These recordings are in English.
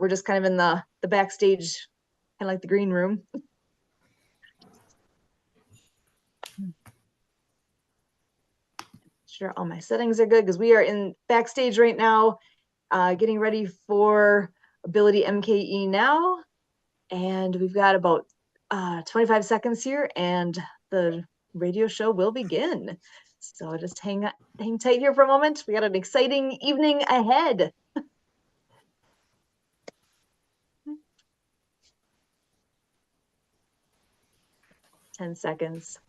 we're just kind of in the backstage, kind of like the green room. Sure, all my settings are good because we are in backstage right now, getting ready for AbilityMKE Now. And we've got about 25 seconds here and the radio show will begin. So just hang tight here for a moment. We got an exciting evening ahead. 10 seconds.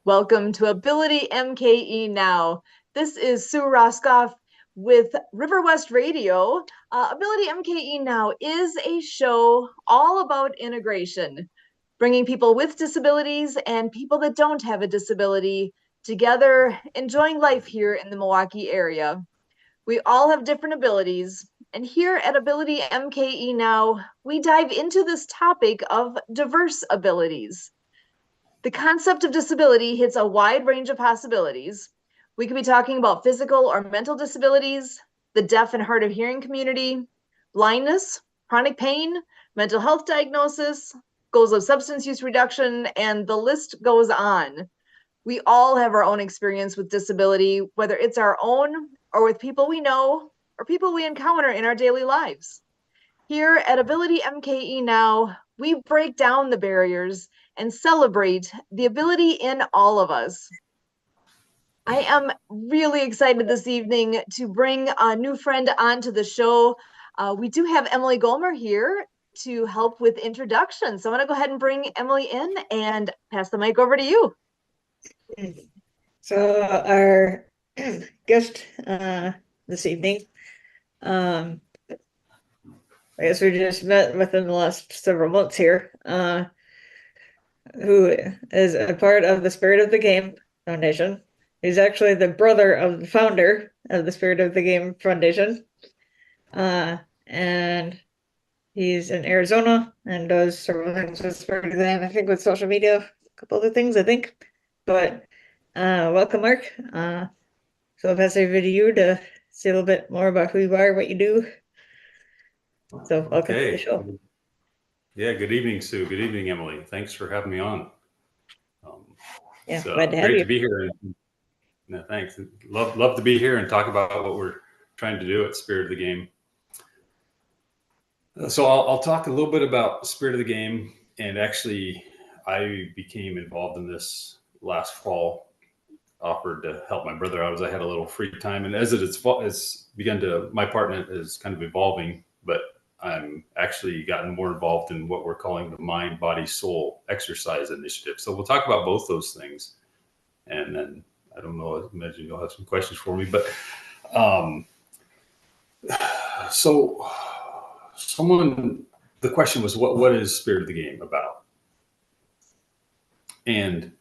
Welcome to AbilityMKE Now. This is Sue Roskoff with River West Radio. AbilityMKE Now is a show all about integration, bringing people with disabilities and people that don't have a disability together, enjoying life here in the Milwaukee area. We all have different abilities, and here at AbilityMKE Now, we dive into this topic of diverse abilities. The concept of disability hits a wide range of possibilities. We could be talking about physical or mental disabilities, the deaf and hard of hearing community, blindness, chronic pain, mental health diagnosis, goals of substance use reduction, and the list goes on. We all have our own experience with disability, whether it's our own or with people we know or people we encounter in our daily lives. Here at AbilityMKE Now, we break down the barriers and celebrate the ability in all of us. I am really excited this evening to bring a new friend onto the show. We do have Emily Golmer here to help with introductions. So I'm going to go ahead and bring Emily in and pass the mic over to you. So our guest this evening, I guess we just met within the last several months here, who is a part of the Spirit of the Game Foundation. He's actually the brother of the founder of the Spirit of the Game Foundation. And he's in Arizona and does several things with Spirit of the Game, I think with social media, a couple other things, I think. But welcome, Mark. So I'll pass it over to you to say a little bit more about who you are, what you do. So welcome to the show. Yeah, good evening, Sue. Good evening, Emily. Thanks for having me on. Yeah, glad to have you. Great to be here. No, thanks. Love to be here and talk about what we're trying to do at Spirit of the Game. So I'll talk a little bit about Spirit of the Game, and actually I became involved in this last fall. Offered to help my brother out as I had a little free time, and as it's begun to, my partner is kind of evolving, but I'm actually gotten more involved in what we're calling the Mind, Body, Soul Exercise Initiative. So we'll talk about both those things, and then I don't know, I imagine you'll have some questions for me, but so the question was, what is Spirit of the Game about? And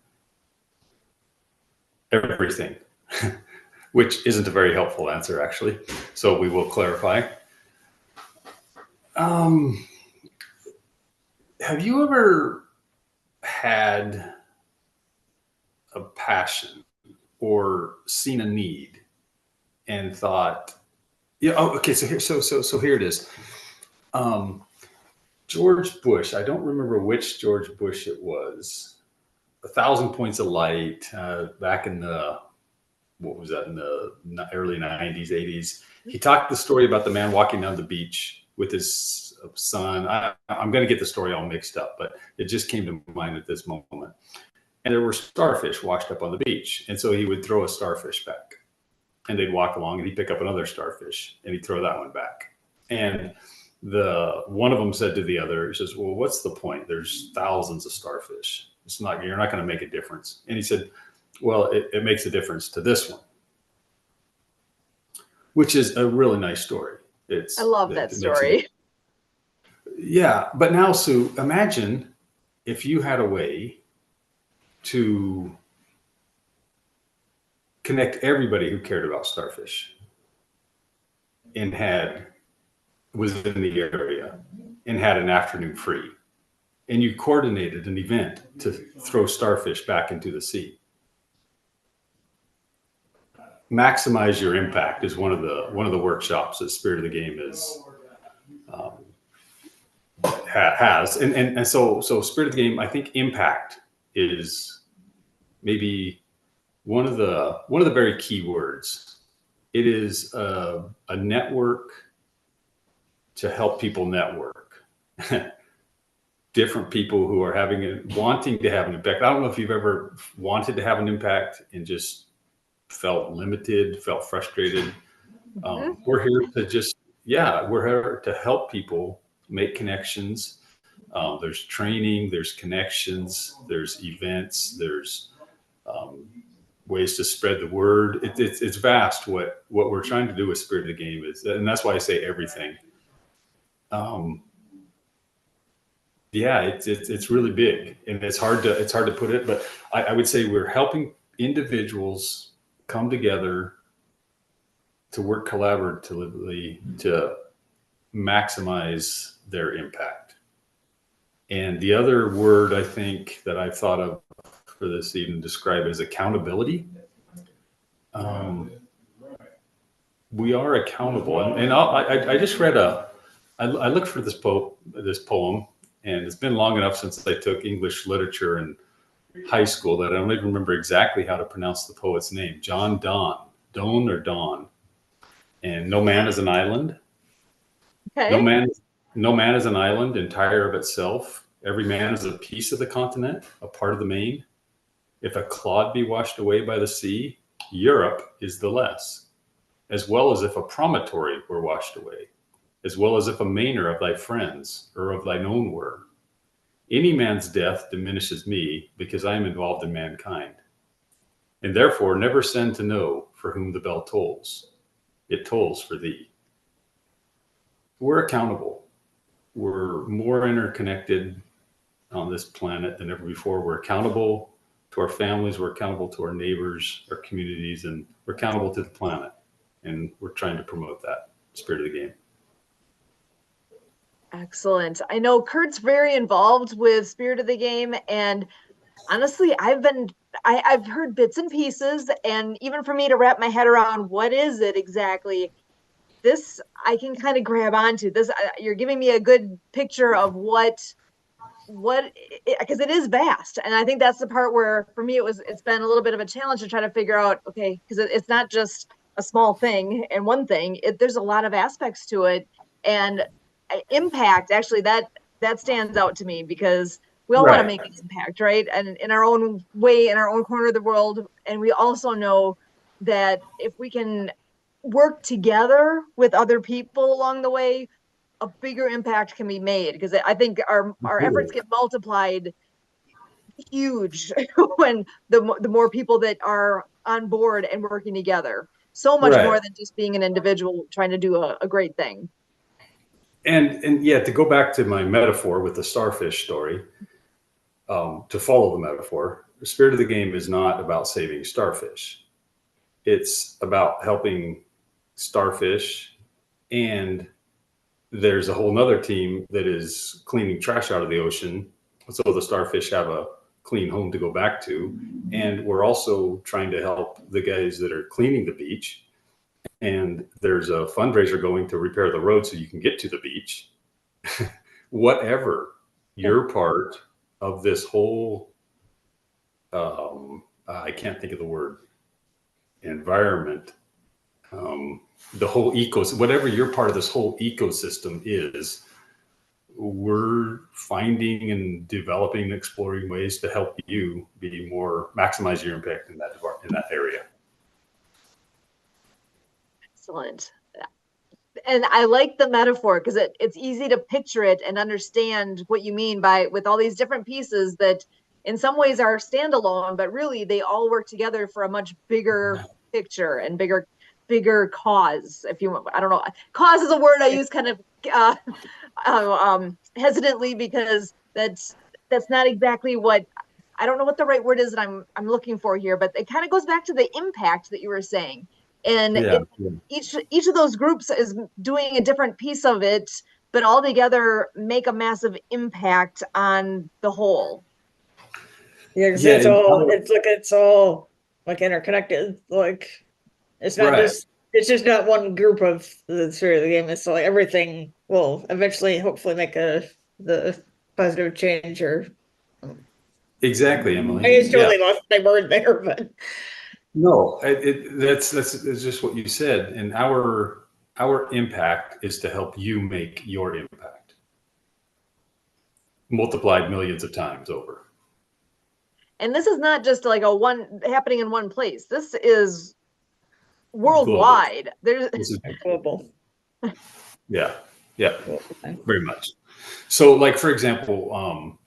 everything, which isn't a very helpful answer, actually. So we will clarify. Have you ever had a passion or seen a need and thought, yeah, oh, okay, so here it is. George Bush, I don't remember which George Bush it was. 1,000 Points of Light, back in the, what was that, in the early 90s, 80s. He talked the story about the man walking down the beach with his son. I'm going to get the story all mixed up, but it just came to mind at this moment. And there were starfish washed up on the beach. And so he would throw a starfish back. And they'd walk along and he'd pick up another starfish and he'd throw that one back. And one of them said to the other, he says, well, what's the point? There's thousands of starfish. You're not going to make a difference. And he said, well, it makes a difference to this one, which is a really nice story. I love that story. Yeah. But now, Sue, imagine if you had a way to connect everybody who cared about starfish and was in the area and had an afternoon free, and you coordinated an event to throw starfish back into the sea. Maximize your impact is one of the workshops that Spirit of the Game is has, and so Spirit of the Game, I think impact is maybe one of the very key words. It is a network to help people network. Different people who are wanting to have an impact. I don't know if you've ever wanted to have an impact and just felt limited, felt frustrated. We're here to help people make connections. There's training, there's connections, there's events, there's ways to spread the word. It's vast what we're trying to do with Spirit of the Game is, and that's why I say everything. It's really big, and it's hard to put it, but I would say we're helping individuals come together to work collaboratively to maximize their impact. And the other word I think that I've thought of for this even describe is accountability. We are accountable, and I just read I looked for this poem, and it's been long enough since I took English literature in high school that I don't even remember exactly how to pronounce the poet's name. John Donne or Dawn. And no man is an island. Okay. No man is an island entire of itself. Every man is a piece of the continent, a part of the main. If a clod be washed away by the sea, Europe is the less, as well as if a promontory were washed away, as well as if a manor of thy friends or of thine own were. Any man's death diminishes me, because I am involved in mankind. And therefore never send to know for whom the bell tolls. It tolls for thee. We're accountable. We're more interconnected on this planet than ever before. We're accountable to our families. We're accountable to our neighbors, our communities, and we're accountable to the planet. And we're trying to promote that Spirit of the Game. Excellent. I know Kurt's very involved with Spirit of the Game, and honestly, I've heard bits and pieces, and even for me to wrap my head around what is it exactly, this I can kind of grab onto. This you're giving me a good picture of what because it is vast, and I think that's the part where for me it's been a little bit of a challenge to try to figure out, okay, because it's not just a small thing and one thing. There's a lot of aspects to it, and impact actually that stands out to me, because we all want to make an impact, right? And in our own way, in our own corner of the world. And we also know that if we can work together with other people along the way, a bigger impact can be made, because I think our efforts get multiplied huge when the more people that are on board and working together. So much more than just being an individual trying to do a great thing. And yeah, to go back to my metaphor with the starfish story, to follow the metaphor, the Spirit of the Game is not about saving starfish. It's about helping starfish, and there's a whole nother team that is cleaning trash out of the ocean, so the starfish have a clean home to go back to. And we're also trying to help the guys that are cleaning the beach. And there's a fundraiser going to repair the road so you can get to the beach. Whatever your part of this whole, I can't think of the word, environment, the whole ecosystem, whatever your part of this whole ecosystem is, we're finding and developing and exploring ways to help you be more, maximize your impact in that area. Excellent. And I like the metaphor, because it's easy to picture it and understand what you mean by with all these different pieces that in some ways are standalone, but really they all work together for a much bigger picture and bigger cause. If you want, I don't know, cause is a word I use kind of hesitantly, because that's not exactly what, I don't know what the right word is that I'm looking for here, but it kind of goes back to the impact that you were saying. And Yeah. each of those groups is doing a different piece of it, but all together make a massive impact on the whole. Yeah, because Yeah. it's all like interconnected. Like it's not Right. just it's just not one group of the story of the game. It's like everything will eventually hopefully make the positive change or Exactly, I Emily. just Yeah. totally lost my word there, but No, that's it's just what you said. And our impact is to help you make your impact multiplied millions of times over. And this is not just like a one happening in one place. This is Global. worldwide. There's This is global. yeah, yeah, Okay. very much. So, like for example,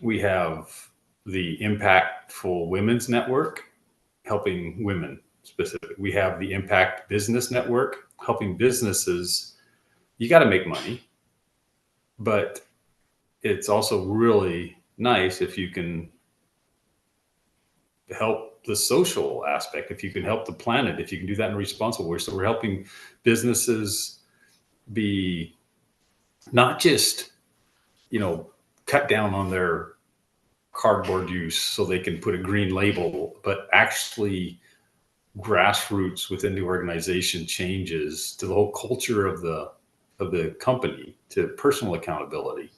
we have the Impactful Women's Network helping women specifically. We have the Impact Business Network helping businesses. You got to make money, but it's also really nice if you can help the social aspect, if you can help the planet, if you can do that in a responsible way. So we're helping businesses be not just, cut down on their cardboard use so they can put a green label, but actually grassroots within the organization changes to the whole culture of the company, to personal accountability.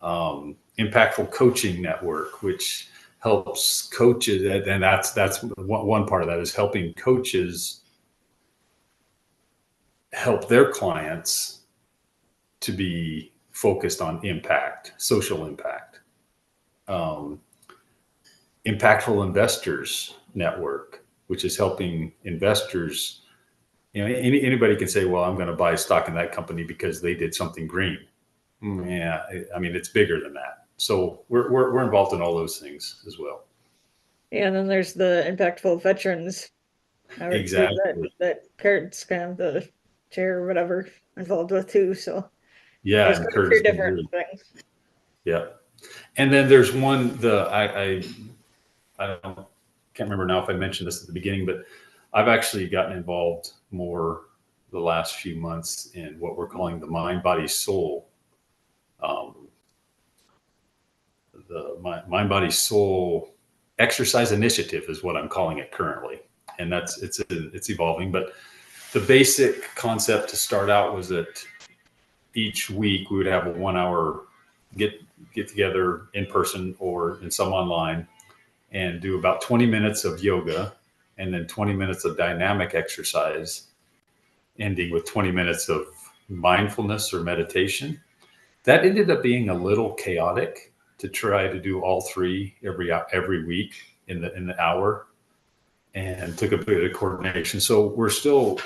Impactful coaching network, which helps coaches, and that's one part of that is helping coaches help their clients to be focused on impact, social impact. Um, Impactful Investors Network, which is helping investors. Anybody can say, well, I'm going to buy stock in that company because they did something green. Yeah, I mean, it's bigger than that. So we're involved in all those things as well. Yeah, and then there's the impactful veterans too Exactly. that Kurt's kind of the chair or whatever involved with too. So Yeah, there's and quite a Kurt few has been different really, things. yeah. And then there's one, I don't can't remember now if I mentioned this at the beginning, but I've actually gotten involved more the last few months in what we're calling the mind, body, soul. Um, the mind, body, soul exercise initiative is what I'm calling it currently, and it's evolving. But the basic concept to start out was that each week we would have a 1 hour get together in person or in some online and do about 20 minutes of yoga and then 20 minutes of dynamic exercise, ending with 20 minutes of mindfulness or meditation. That ended up being a little chaotic to try to do all three every week in the hour, and took a bit of coordination. So we're still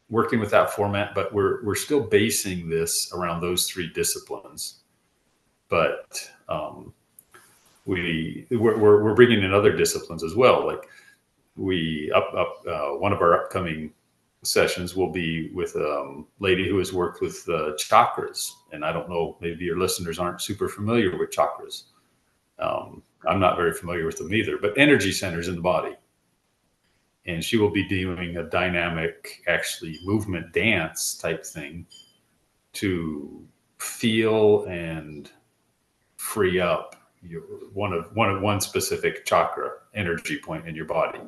working with that format, but we're still basing this around those three disciplines. But we're bringing in other disciplines as well. Like one of our upcoming sessions will be with a lady who has worked with chakras, and I don't know, maybe your listeners aren't super familiar with chakras. I'm not very familiar with them either, but energy centers in the body. And she will be doing a dynamic, actually movement dance type thing to feel and free up one specific chakra energy point in your body.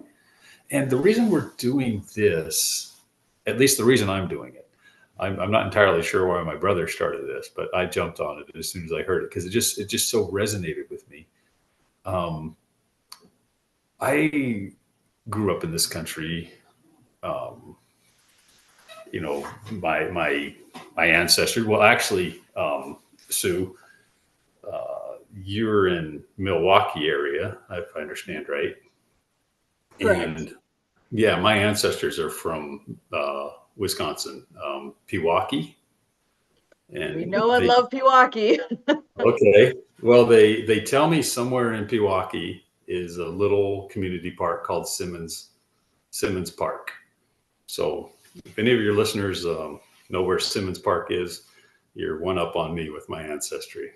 And the reason we're doing this, at least the reason I'm doing it, I'm not entirely sure why my brother started this, but I jumped on it as soon as I heard it because it just so resonated with me. I grew up in this country. Um, my ancestors. Well, actually, Sue, you're in Milwaukee area, if I understand right. correct. And yeah, my ancestors are from Wisconsin, Pewaukee, We and know and they love Pewaukee. okay. Well, they tell me somewhere in Pewaukee is a little community park called Simmons Park. So if any of your listeners know where Simmons Park is, you're one up on me with my ancestry.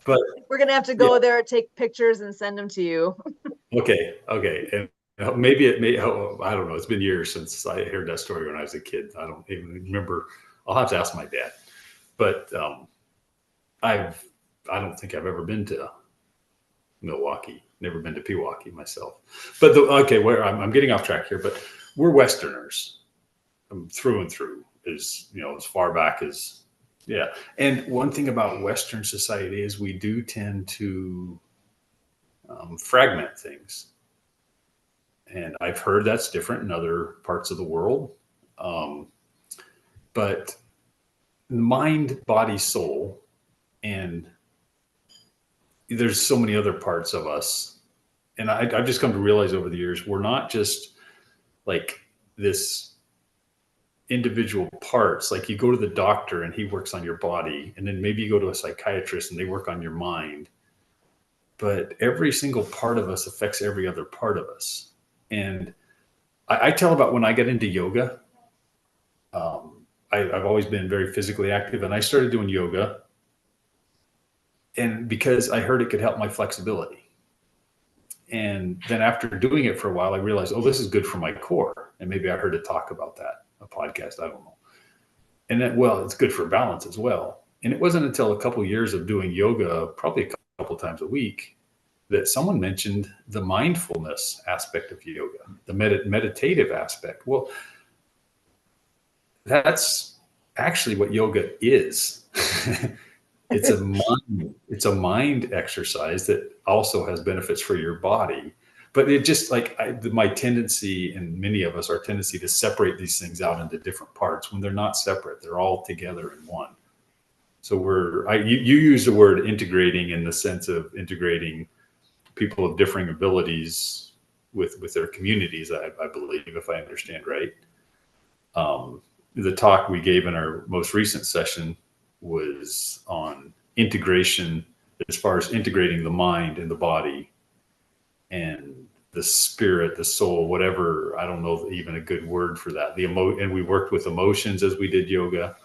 But We're gonna have to yeah, go there, take pictures, and send them to you. okay. And maybe it may, oh, I don't know. It's been years since I heard that story when I was a kid. I don't even remember. I'll have to ask my dad. But I don't think I've ever been to Milwaukee. Never been to Pewaukee myself. But okay, where I'm getting off track here. But we're Westerners, through and through. As as far back as yeah. And one thing about Western society is we do tend to fragment things. And I've heard that's different in other parts of the world. But mind, body, soul, and there's so many other parts of us. And I've just come to realize over the years, we're not just like this individual parts. Like you go to the doctor and he works on your body, and then maybe you go to a psychiatrist and they work on your mind. But every single part of us affects every other part of us. And I tell about when I get into yoga. I've always been very physically active, and I started doing yoga, and because I heard it could help my flexibility. And then after doing it for a while, I realized, oh, this is good for my core. And maybe I heard it talk about that, a podcast, I don't know. And then, well, it's good for balance as well. And it wasn't until a couple of years of doing yoga, probably a couple times a week, that someone mentioned the mindfulness aspect of yoga, the meditative aspect. Well, that's actually what yoga is. It's a mind exercise that also has benefits for your body. But it just like my tendency, and many of us, our tendency to separate these things out into different parts when they're not separate. They're all together in one. So you use the word integrating in the sense of integrating people of differing abilities with their communities, I believe, if I understand right. The talk we gave in our most recent session was on integration, as far as integrating the mind and the body and the spirit, the soul, whatever. I don't know even a good word for that. And we worked with emotions as we did yoga.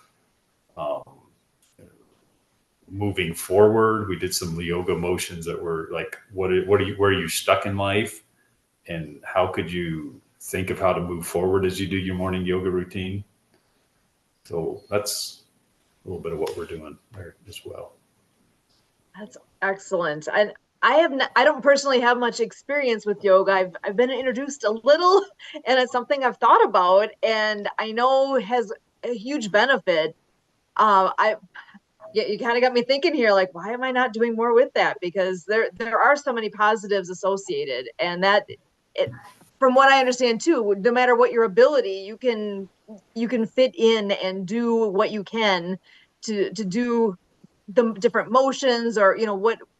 Moving forward, we did some yoga motions that were like, where are you stuck in life, and how could you think of how to move forward as you do your morning yoga routine? So that's a little bit of what we're doing there as well. That's excellent. And I don't personally have much experience with yoga. I've been introduced a little, and it's something I've thought about, and I know has a huge benefit. You kind of got me thinking here, like, why am I not doing more with that? Because there are so many positives associated, and from what I understand too, no matter what your ability, you can fit in and do what you can to do the different motions, or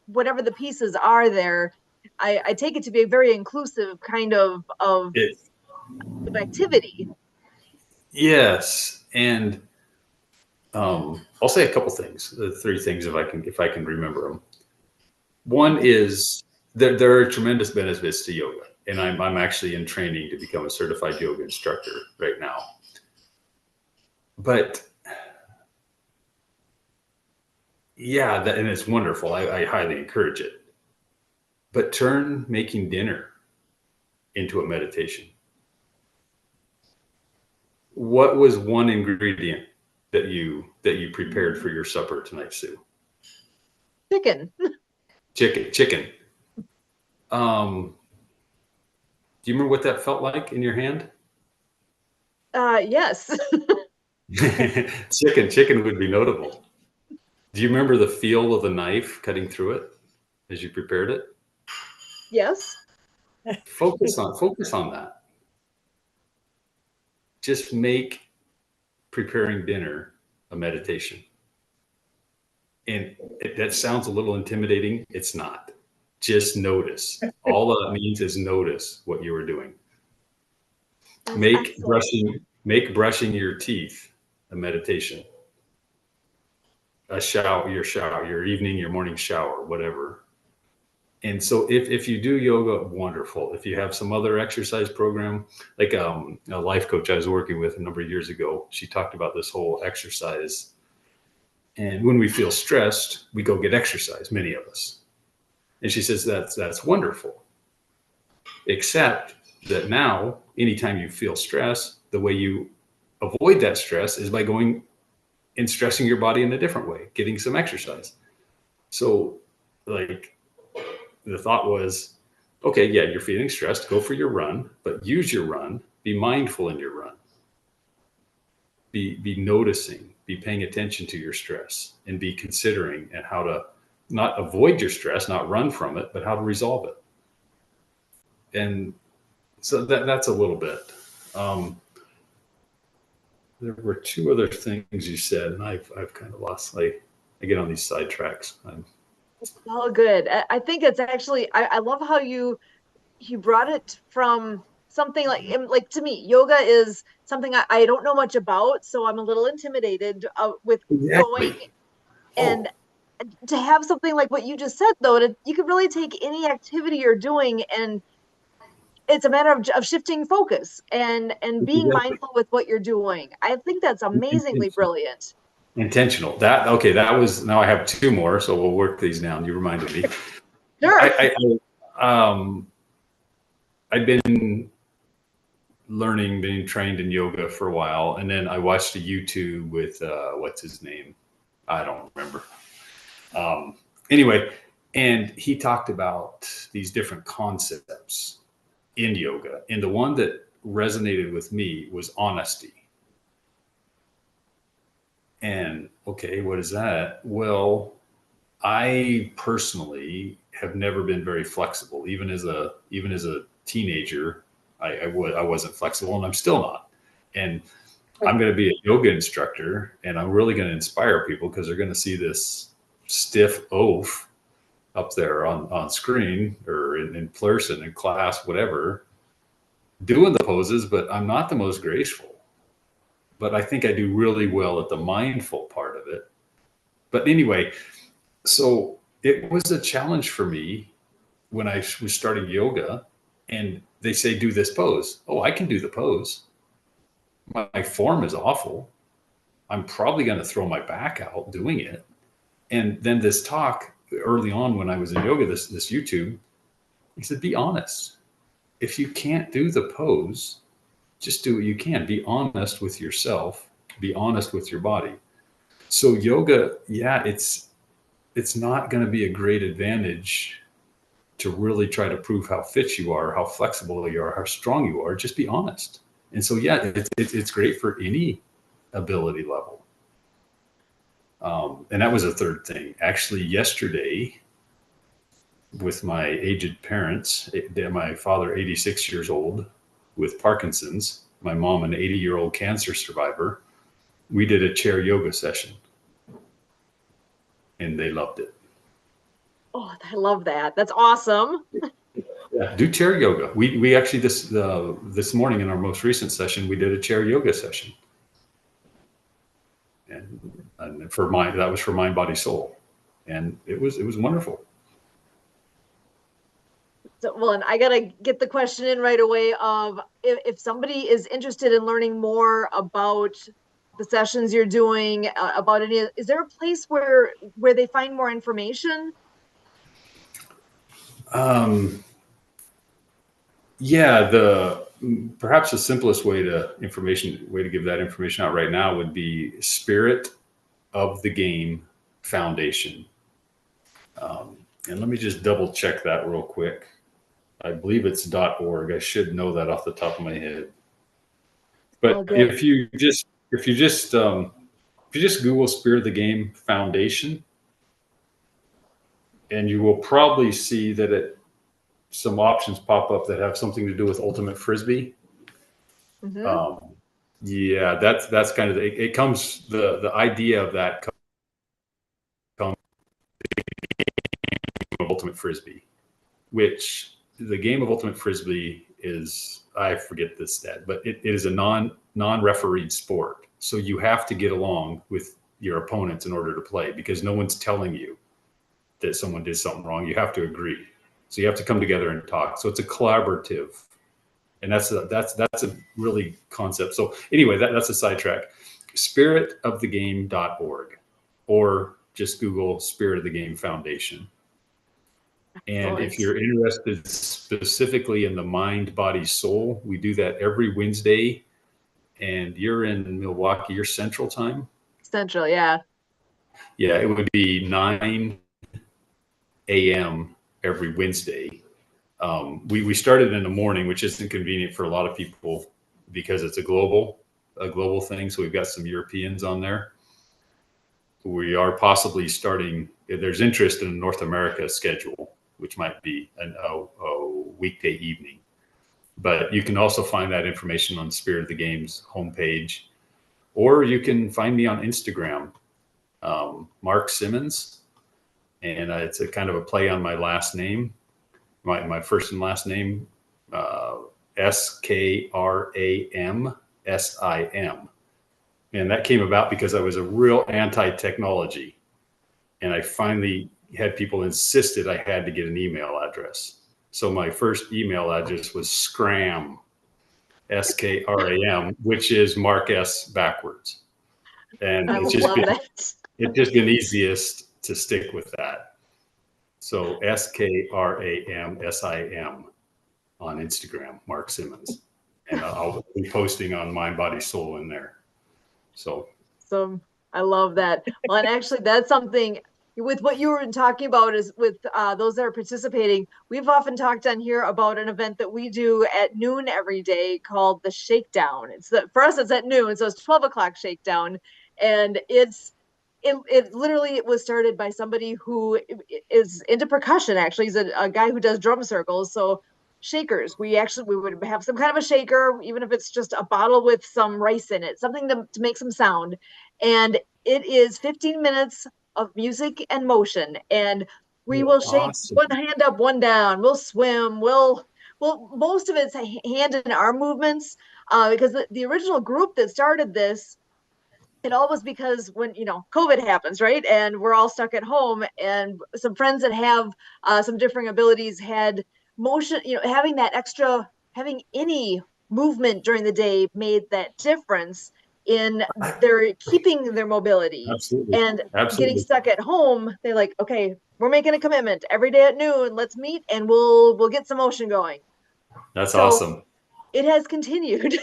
whatever the pieces are there. I take it to be a very inclusive kind of activity. Yes, and I'll say a couple things. The three things, if I can remember them. One is that there are tremendous benefits to yoga, and I'm actually in training to become a certified yoga instructor right now. But yeah, and it's wonderful. I highly encourage it. But turn making dinner into a meditation. What was one ingredient that you prepared for your supper tonight, Sue? Chicken. Chicken. Do you remember what that felt like in your hand? Yes. Chicken would be notable. Do you remember the feel of the knife cutting through it as you prepared it? Yes. Focus on that. Just make preparing dinner a meditation. And that sounds a little intimidating. It's not. Just notice. All that means is notice what you were doing. Make brushing your teeth a meditation. Your evening, your morning shower, whatever. And so if you do yoga, wonderful. If you have some other exercise program, like a life coach I was working with a number of years ago, she talked about this whole exercise. And when we feel stressed, we go get exercise, many of us. And she says that's wonderful. Except that now, anytime you feel stress, the way you avoid that stress is by going and stressing your body in a different way, getting some exercise. So, like, the thought was, okay, yeah, you're feeling stressed, go for your run, but use your run, be mindful in your run. Be noticing, be paying attention to your stress, and be considering and how to not avoid your stress, not run from it, but how to resolve it. And so that's a little bit. There were two other things you said, and I've kind of lost. I get on these sidetracks. All good. I think it's actually, I love how you brought it from something like to me, yoga is something I don't know much about, so I'm a little intimidated with going. Exactly. And to have something like what you just said, though, you could really take any activity you're doing, and it's a matter of shifting focus and being Exactly. mindful with what you're doing. I think that's amazingly brilliant. Intentional. That okay. That was, now I have two more, so we'll work these down. You reminded me. Sure. I've been learning, being trained in yoga for a while, and then I watched a YouTube with what's his name? I don't remember. Anyway, and he talked about these different concepts in yoga, and the one that resonated with me was honesty. And okay, what is that? Well, I personally have never been very flexible. Even as a teenager, I wasn't flexible, and I'm still not. And I'm going to be a yoga instructor, and I'm really going to inspire people because they're going to see this stiff oaf up there on screen or in person, in class, whatever, doing the poses, but I'm not the most graceful. But I think I do really well at the mindful part of it. But anyway, so it was a challenge for me when I was starting yoga, and they say, do this pose. Oh, I can do the pose. My form is awful. I'm probably going to throw my back out doing it. And then this talk early on when I was in yoga, this YouTube, he said, be honest. If you can't do the pose, just do what you can. Be honest with yourself. Be honest with your body. So yoga, yeah, it's not going to be a great advantage to really try to prove how fit you are, how flexible you are, how strong you are. Just be honest. And so, yeah, it's great for any ability level. And that was a third thing. Actually, yesterday, with my aged parents, my father, 86 years old, with Parkinson's, my mom, an 80-year-old cancer survivor, we did a chair yoga session, and they loved it. Oh, I love that. That's awesome. Yeah, do chair yoga. We actually this morning in our most recent session, we did a chair yoga session, and that was for mind, body, soul, and it was wonderful. So, well, and I gotta get the question in right away of if somebody is interested in learning more about the sessions you're doing, about any, is there a place where they find more information? Yeah, perhaps the simplest way to give that information out right now would be Spirit of the Game Foundation. And let me just double check that real quick. I believe it's .org. I should know that off the top of my head. But if you just Google Spirit of the Game Foundation, and you will probably see that some options pop up that have something to do with ultimate frisbee. Mm-hmm. Yeah, that's kind of it comes, the idea of that comes of ultimate frisbee, which the game of ultimate frisbee is, I forget this stat, but it is a non-refereed sport. So you have to get along with your opponents in order to play, because no one's telling you that someone did something wrong. You have to agree. So you have to come together and talk. So it's a collaborative, and that's a really concept. So anyway, that's a sidetrack. Spiritofthegame.org, or just Google Spirit of the Game Foundation. And Excellent. if you're interested specifically in the mind, body, soul, we do that every Wednesday. And you're in Milwaukee, you're Central Time. Central, yeah. Yeah, it would be 9 a.m. every Wednesday. We started in the morning, which isn't convenient for a lot of people because it's a global thing. So we've got some Europeans on there. We are possibly starting. There's interest in a North America schedule, which might be a weekday evening. But you can also find that information on Spirit of the Games homepage, or you can find me on Instagram, Mark Simmons, and it's a kind of a play on my last name, my first and last name, SKRAMSIM. And that came about because I was a real anti-technology. And I finally had people insisted I had to get an email address. So my first email address was Scram, SKRAM, which is Mark S backwards. And I love that. it's just been easiest to stick with that. So SKRAMSIM on Instagram, Mark Simmons. And I'll be posting on Mind, Body, Soul in there. So I love that. Well, and actually, that's something with what you were talking about is with those that are participating. We've often talked on here about an event that we do at noon every day called the Shakedown. For us, it's at noon, so it's 12 o'clock Shakedown, and it literally it was started by somebody who is into percussion. Actually, he's a guy who does drum circles. So shakers, we would have some kind of a shaker, even if it's just a bottle with some rice in it, something to make some sound. And it is 15 minutes of music and motion, and we will shake awesome. one hand up, one down. We'll swim. Well, most of it's hand and arm movements, because the original group that started this, it all was because when COVID happens, right, and we're all stuck at home, and some friends that have some differing abilities had motion, having any movement during the day made that difference in their keeping their mobility. Absolutely. And getting Absolutely. stuck at home, they're like, okay, we're making a commitment every day at noon, let's meet and we'll get some motion going. That's So awesome. it has continued.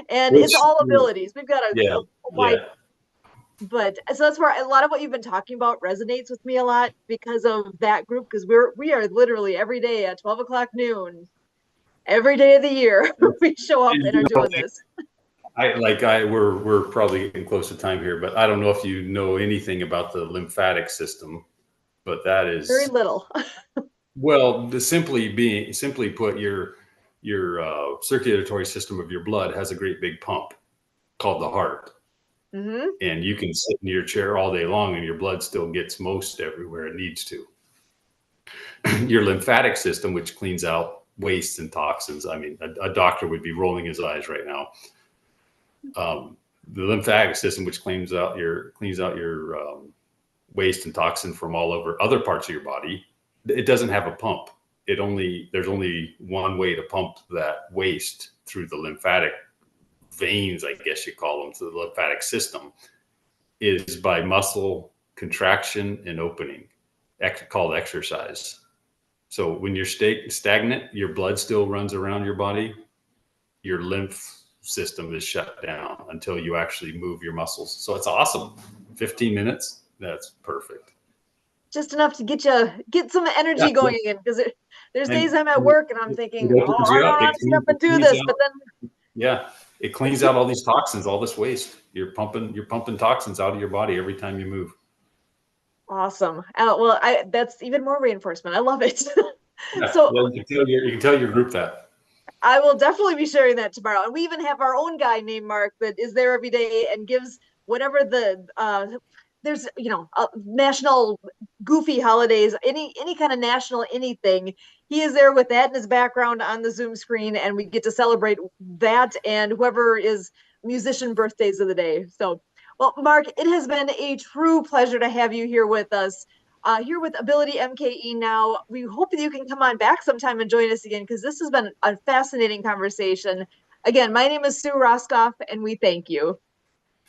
And Which, it's all abilities. We've got yeah, a wide, yeah. but so that's where a lot of what you've been talking about resonates with me a lot because of that group, because we are literally every day at 12 o'clock noon every day of the year. We show up and are doing this. We're probably getting close to time here, but I don't know if you know anything about the lymphatic system, but that Very is, little. well, simply put, your circulatory system of your blood has a great big pump called the heart. Mm-hmm. And you can sit in your chair all day long and your blood still gets most everywhere it needs to. Your lymphatic system, which cleans out waste and toxins. I mean, a doctor would be rolling his eyes right now. The lymphatic system, which cleans out your waste and toxin from all over other parts of your body, it doesn't have a pump. There's only one way to pump that waste through the lymphatic veins, I guess you call them, to the lymphatic system, is by muscle contraction and opening, called exercise. So when you're stagnant, your blood still runs around your body. Your lymph system is shut down until you actually move your muscles. So it's awesome. 15 minutes, that's perfect. Just enough to get some energy Yeah. going again, because there's And days I'm at work and I'm thinking, it oh, opens I you don't up. know how to get up and do this, but then Yeah, it cleans out all these toxins, all this waste. You're pumping toxins out of your body every time you move. awesome. Well, that's even more reinforcement. I love it. Yeah, So you can tell your group that. I will definitely be sharing that tomorrow. And we even have our own guy named Mark that is there every day and gives whatever there's national goofy holidays, any kind of national anything. He is there with that in his background on the Zoom screen, and we get to celebrate that and whoever is musician birthdays of the day. So, well, Mark, it has been a true pleasure to have you here with us. Here with AbilityMKE Now. We hope that you can come on back sometime and join us again, because this has been a fascinating conversation. Again, my name is Sue Roskoff, and we thank you.